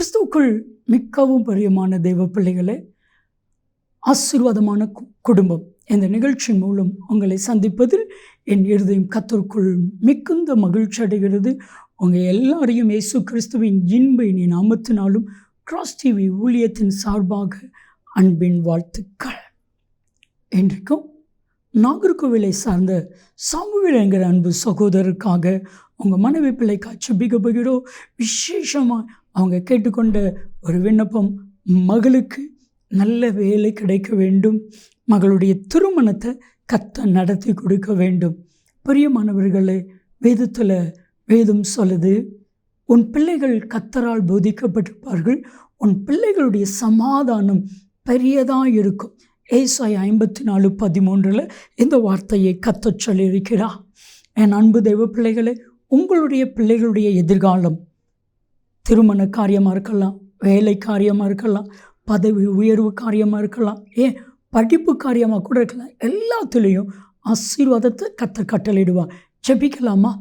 கிறிஸ்துவுக்குள் மிகவும் பிரியமான தெய்வ பிள்ளைகளே, ஆசீர்வாதமான குடும்பம் இந்த நிகழ்ச்சி மூலம் உங்களை சந்திப்பதில் என் இருதயம் கர்த்தருக்குள் மிகுந்த மகிழ்ச்சி அடைகிறது. உங்கள் எல்லாரையும் இயேசு கிறிஸ்துவின் இன்ப இனி நாமத்தினாலும் கிராஸ் டிவி ஊழியத்தின் சார்பாக அன்பின் வாழ்த்துக்கள். இன்றைக்கும் நாகர்கோவிலை சார்ந்த சாமுவேல் என்கிற அன்பு சகோதரருக்காக உங்கள் மனைவி பிள்ளைக்காக ஜெபிக்கிறோம். விசேஷமாக அவங்க கேட்டுக்கொண்ட ஒரு விண்ணப்பம், மகளுக்கு நல்ல வேலை கிடைக்க வேண்டும், மகளுடைய திருமணத்தை கர்த்தர் நடத்தி கொடுக்க வேண்டும். பிரியமானவர்களே, வேதம் சொல்லுது, உன் பிள்ளைகள் கர்த்தரால் போதிக்கப்பட்டிருப்பார்கள், உன் பிள்ளைகளுடைய சமாதானம் பெரியதாக இருக்கும். ஏசாயா 54:13 இந்த வார்த்தையை கர்த்தர் சொல்லியிருக்கிறார். என் அன்பு தெய்வ பிள்ளைகளே, உங்களுடைய பிள்ளைகளுடைய எதிர்காலம் திருமண காரியமாக இருக்கலாம், வேலை காரியமாக இருக்கலாம், பதவி உயர்வு காரியமாக இருக்கலாம், ஏன் படிப்பு காரியமாக கூட இருக்கலாம். எல்லாத்துலேயும் ஆசீர்வாதத்தை கர்த்தர் கட்டளையிடுவார். ஜெபிக்கலாமா?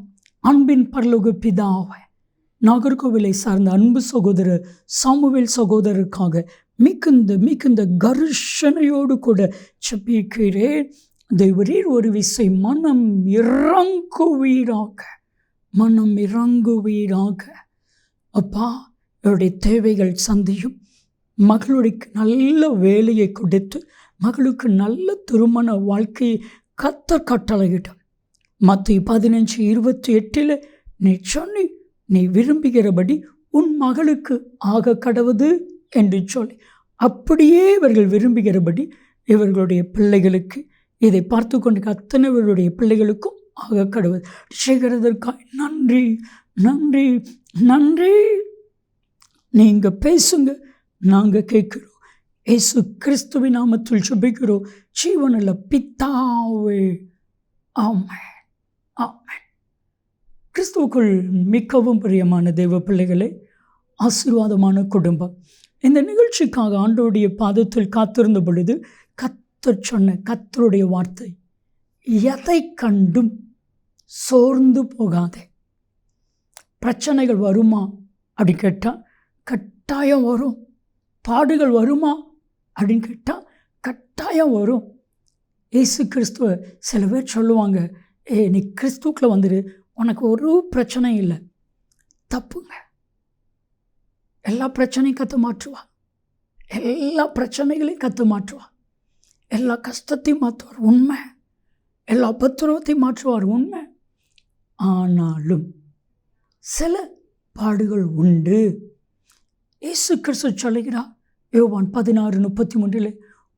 அன்பின் பரலோக பிதாவே, நாகர்கோவிலை சார்ந்த அன்பு சகோதரர் சாமுவேல் சகோதரருக்காக மிகுந்த கர்ஷனையோடு கூட ஜெபிக்கிறேன். தேவரீர் ஒரு விசை மனம் இறங்குவீராக. அப்பா, அவருடைய தேவைகள் சந்தியும், மகளுடைய நல்ல வேலையை கொடுத்து மகளுக்கு நல்ல திருமண வாழ்க்கையை கர்த்தர் கட்டளையிட்டார். மத்தேயு 15:28 நீ சொன்னி, நீ விரும்புகிறபடி உன் மகளுக்கு ஆக கடவுது என்று சொல்லி, அப்படியே இவர்கள் விரும்புகிறபடி இவர்களுடைய பிள்ளைகளுக்கு, இதை பார்த்து கொண்டு அத்தனைவர்களுடைய பிள்ளைகளுக்கும் ஆக கடவுது செய்கிறதற்காக நன்றி. நீங்கள் பேசுங்க, நாங்கள் கேட்குறோம். இயேசு கிறிஸ்துவின் நாமத்தில் ஜெபிக்கிறோம் ஜீவனுள்ள பிதாவே, ஆமென். கிறிஸ்துவுக்குள் மிகவும் பிரியமான தெய்வ பிள்ளைகளே, ஆசீர்வாதமான குடும்பம் இந்த நிகழ்ச்சிக்காக ஆண்டவருடைய பாதத்தில் காத்திருந்த பொழுது கர்த்தர் சொன்ன கர்த்தருடைய வார்த்தை, எதை கண்டும் சோர்ந்து போகாதே. பிரச்சனைகள் வருமா அப்படின்னு கேட்டால் கட்டாயம் வரும். பாடுகள் வருமா அப்படின்னு கேட்டால் கட்டாயம் வரும். இயேசு கிறிஸ்துவ சில பேர் சொல்லுவாங்க, நீ கிறிஸ்துவுக்குள்ள வந்துடு, உனக்கு ஒரு பிரச்சனையும் இல்லை. தப்புங்க. எல்லா பிரச்சனையும் கற்று மாற்றுவா, எல்லா பிரச்சனைகளையும் கற்று மாற்றுவா, எல்லா கஷ்டத்தையும் மாற்றுவார் உண்மை, எல்லா பத்திரத்தையும் மாற்றுவார் உண்மை. ஆனாலும் சில பாடுகள் உண்டு. இயேசு கிறிஸ்து சொல்லுகிறார் யோவான் 16:33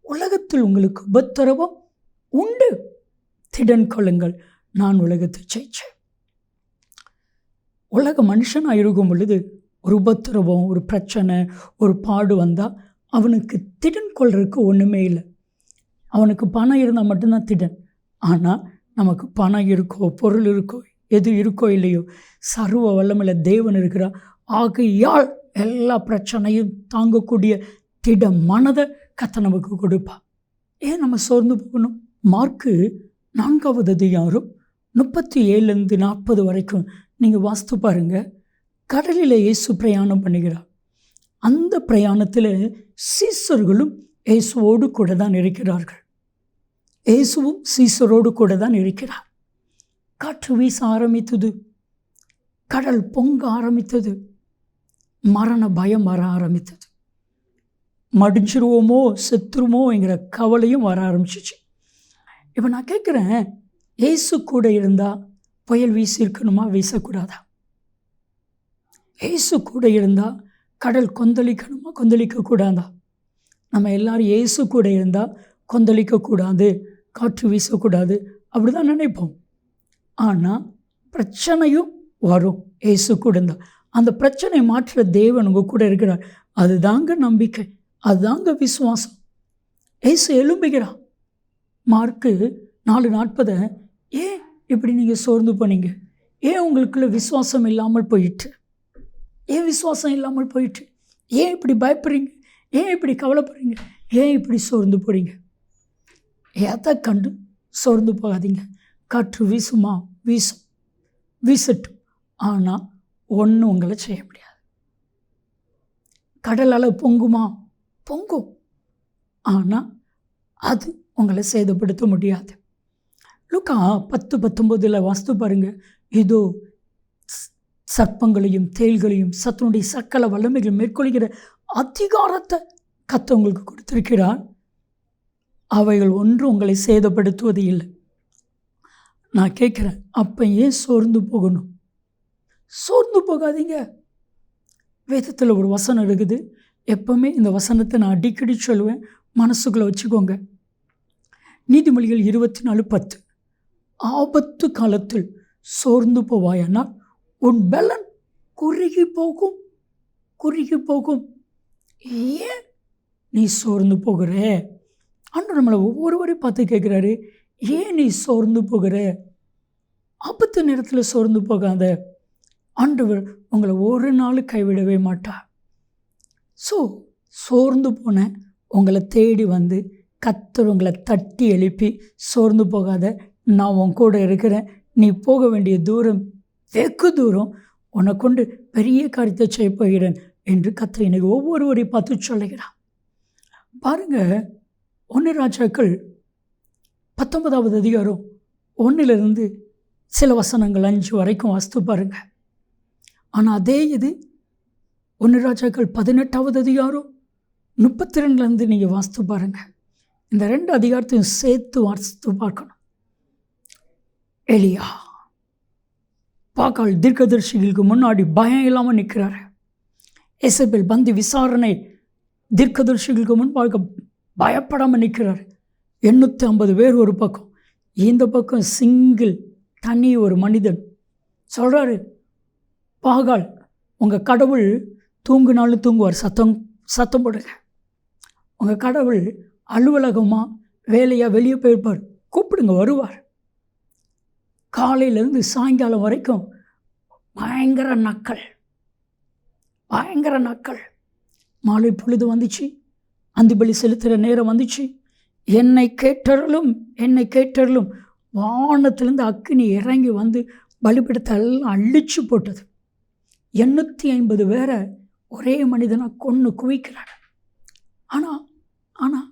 உலகத்தில் உங்களுக்கு உபத்திரவம் உண்டு, திடன் கொள்ளுங்கள், நான் உலகத்தை ஜெயிச்சேன். உலக மனுஷனாக இருக்கும் பொழுது ஒரு உபத்திரவம், ஒரு பிரச்சனை, ஒரு பாடு வந்தால் அவனுக்கு திடன் கொள்றதுக்கு ஒன்றுமே இல்லை. அவனுக்கு பணம் இருந்தால் மட்டும்தான் திடன். ஆனால் நமக்கு பணம் இருக்கோ, பொருள் இருக்கோ, எது இருக்கோ இல்லையோ, சர்வ வல்லமையுள்ள தேவன் இருக்கிறார். ஆகையால் எல்லா பிரச்சனையும் தாங்கக்கூடிய திட மனதை கர்த்தர் நமக்கு கொடுப்பா. ஏன் நம்ம சோர்ந்து போகணும்? மார்க்கு 4:37-40 வரைக்கும் நீங்கள் வாஸ்து பாருங்கள். கடலில் இயேசு பிரயாணம் பண்ணுகிறார். அந்த பிரயாணத்தில் சீசர்களும் இயேசுவோடு கூட தான் இருக்கிறார்கள். இயேசுவும் சீசரோடு கூட தான் இருக்கிறார். காற்று வீச ஆரம்பித்தது, கடல் பொங்க ஆரம்பித்தது, மரண பயம் வர ஆரம்பித்தது, மடிஞ்சிருவோமோ செத்துருமோ என்கிற கவலையும் வர ஆரம்பிச்சிச்சு. இப்போ நான் கேட்குறேன், இயேசு கூட இருந்தால் புயல் வீசியிருக்கணுமா, வீசக்கூடாதா? இயேசு கூட இருந்தால் கடல் கொந்தளிக்கணுமா, கொந்தளிக்கக்கூடாதா? நம்ம எல்லாரும் இயேசு கூட இருந்தால் கொந்தளிக்கக்கூடாது, காற்று வீசக்கூடாது, அப்படி தான் நினைப்போம். ஆனால் பிரச்சனையும் வரும். இயேசு கூட இருந்தால் அந்த பிரச்சனை மாற்ற தேவன் உங்கள் கூட இருக்கிறார். அதுதாங்க நம்பிக்கை, அதுதாங்க விசுவாசம். இயேசு எழும்புகிறார். மார்க்கு 4:40 ஏன் இப்படி நீங்கள் சோர்ந்து போனீங்க? ஏன் உங்களுக்குள்ள விசுவாசம் இல்லாமல் போயிட்டு? ஏன் விசுவாசம் இல்லாமல் போயிட்டு? ஏன் இப்படி பயப்படுறீங்க? ஏன் இப்படி கவலைப்படுறீங்க? ஏன் இப்படி சோர்ந்து போகிறீங்க? எதை கண்டு சோர்ந்து போகாதீங்க. காற்று வீசுமா, வீசட்டும். ஆனால் ஒன்றும் உங்களை செய்ய முடியாது. கடல் அலை பொங்குமா? பொங்கும். ஆனால் அது உங்களை சேதப்படுத்த முடியாது. லூக்கா 10:19 வாஸ்து பாருங்க. இதோ சர்ப்பங்களையும் தேள்களையும் சத்துனுடைய சக்கல வல்லமைகள் மேற்கொள்கிற அதிகாரத்தை கர்த்தர் உங்களுக்கு கொடுத்திருக்கிறார். அவைகள் ஒன்றும் உங்களை சேதப்படுத்துவது இல்லை. நான் கேட்குறேன், அப்போ ஏன் சோர்ந்து போகணும்? சோர்ந்து போகாதீங்க. வேதத்தில் ஒரு வசனம் இருக்குது. எப்பவுமே இந்த வசனத்தை நான் அடிக்கடி சொல்லுவேன், மனசுக்குள்ளே வச்சுக்கோங்க. நீதிமொழிகள் 24:10. ஆபத்து காலத்தில் சோர்ந்து போவாயானால் உன் பலன் குறுகி போகும். குறுகி போகும். ஏன் நீ சோர்ந்து போகிற? ஆண்டவர் நம்மளை ஒவ்வொருவரையும் பார்த்து கேட்குறாரு, ஏன் நீ சோர்ந்து போகிற? ஆபத்து நேரத்தில் சோர்ந்து போகாத. ஆண்டவர் உங்களை ஒரு நாள் கைவிடவே மாட்டார். சோர்ந்து போன உங்களை தேடி வந்து கர்த்தர் உங்களை தட்டி எழுப்பி, சோர்ந்து போகாத, நான் உன் கூட இருக்கிறேன், நீ போக வேண்டிய தூரம் வெகு தூரம், உன்னை கொண்டு பெரிய காரியத்தை செய்ய போகிறேன் என்று கர்த்தர் இன்னைக்கு ஒவ்வொருவரையும் பார்த்து சொல்லுகிறான். பாருங்கள், 1 ராஜாக்கள் 19வது அதிகாரம் 1லிருந்து சில வசனங்கள் 5 வரைக்கும் வாசித்து பாருங்கள். ஆனால் அதே இது 1 ராஜாக்கள் 18வது அதிகாரம் 32லேருந்து நீங்கள் வாசித்து பாருங்கள். இந்த 2 அதிகாரத்தையும் சேர்த்து வாசித்து பார்க்கணும். எலியா பாகால் தீர்க்கதரிசிகளுக்கு முன்னாடி பயம் இல்லாமல் நிற்கிறாரு. எசபேல் பந்தி விசாரணை தீர்க்கதரிசிகளுக்கு முன்பாக பயப்படாமல் நிற்கிறாரு. 850 பேர் ஒரு பக்கம், இந்த பக்கம் சிங்கிள் தனி ஒரு மனிதன் சொல்கிறாரு, பாகால் உங்கள் கடவுள் தூங்குனாலும் தூங்குவார், சத்தம் போடுங்க. உங்கள் கடவுள் அலுவலகமாக வேலையாக வெளியே போயிருப்பார், கூப்பிடுங்க, வருவார். காலையிலேருந்து சாயங்காலம் வரைக்கும் பயங்கர நக்கல். மாலை பொழுது வந்துச்சு, அந்திபலி செலுத்துகிற நேரம் வந்துச்சு. என்னை கேட்டறலும் வானத்திலேருந்து அக்கினி இறங்கி வந்து பலிபீடத்தை எல்லாம் அழிச்சு போட்டது. 850 பேரை ஒரே மனிதனாக கொன்று குவிக்கிறார். ஆனால்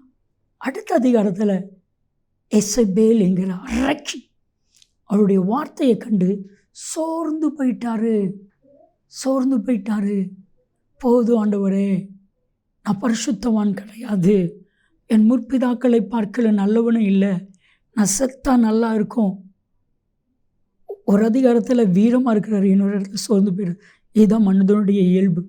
அடுத்த அதிகாரத்தில் எசபேல் என்கிற அரக்கி அவருடைய வார்த்தையை கண்டு சோர்ந்து போயிட்டாரு. போதும் ஆண்டவரே, நான் பரிசுத்தவான் கிடையாது, என் முற்பிதாக்களை பார்க்கல நல்லவனும் இல்லை, நான் செத்தா நல்லா இருக்கும். ஒரு அதிகாரத்தில் வீரமாக இருக்கிறாரு, இன்னொரு இடத்துல சோர்ந்து போயிடுது. இதுதான் மனிதனுடைய இயல்பு.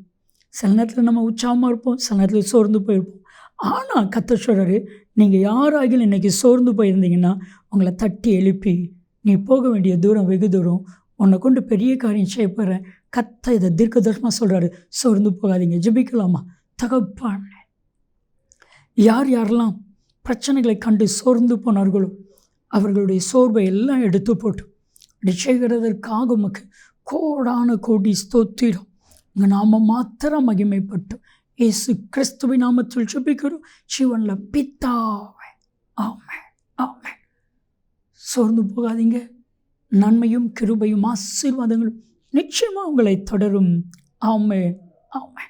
சில நேரத்தில் நம்ம உற்சாகமாக இருப்போம், சில நேரத்தில் சோர்ந்து போயிருப்போம். ஆனால் கர்த்தர் சொல்கிறாரு, நீங்கள் யாராகிலும் இன்றைக்கி சோர்ந்து போயிருந்தீங்கன்னா உங்களை தட்டி எழுப்பி, நீ போக வேண்டிய தூரம் வெகு தூரம், உன்னை கொண்டு பெரிய காரியம் செய்ய போகிறேன். கர்த்தர் இதை தீர்க்கதரிசனமாக சொல்கிறாரு, சோர்ந்து போகாதீங்க. ஜெபிக்கலாமா? தகப்பனே, யாரெல்லாம் பிரச்சனைகளை கண்டு சோர்ந்து போனார்களோ அவர்களுடைய சோர்வை எல்லாம் எடுத்து போட்டு அப்படி செய்கிறதற்காக உமக்கு கோடான கோடி ஸ்தோத்திரம். உங்கள் நாம மாத்திரம் மகிமைப்பட்டு இயேசு கிறிஸ்துவின் நாமத்தில் ஜெபிக்கிறோம் ஜீவனில் பிதாவே, ஆமென், ஆமென். சோர்ந்து போகாதீங்க. நன்மையும் கிருபையும் ஆசீர்வாதங்களும் நிச்சயமாக உங்களை தொடரும். ஆமென், ஆமென்.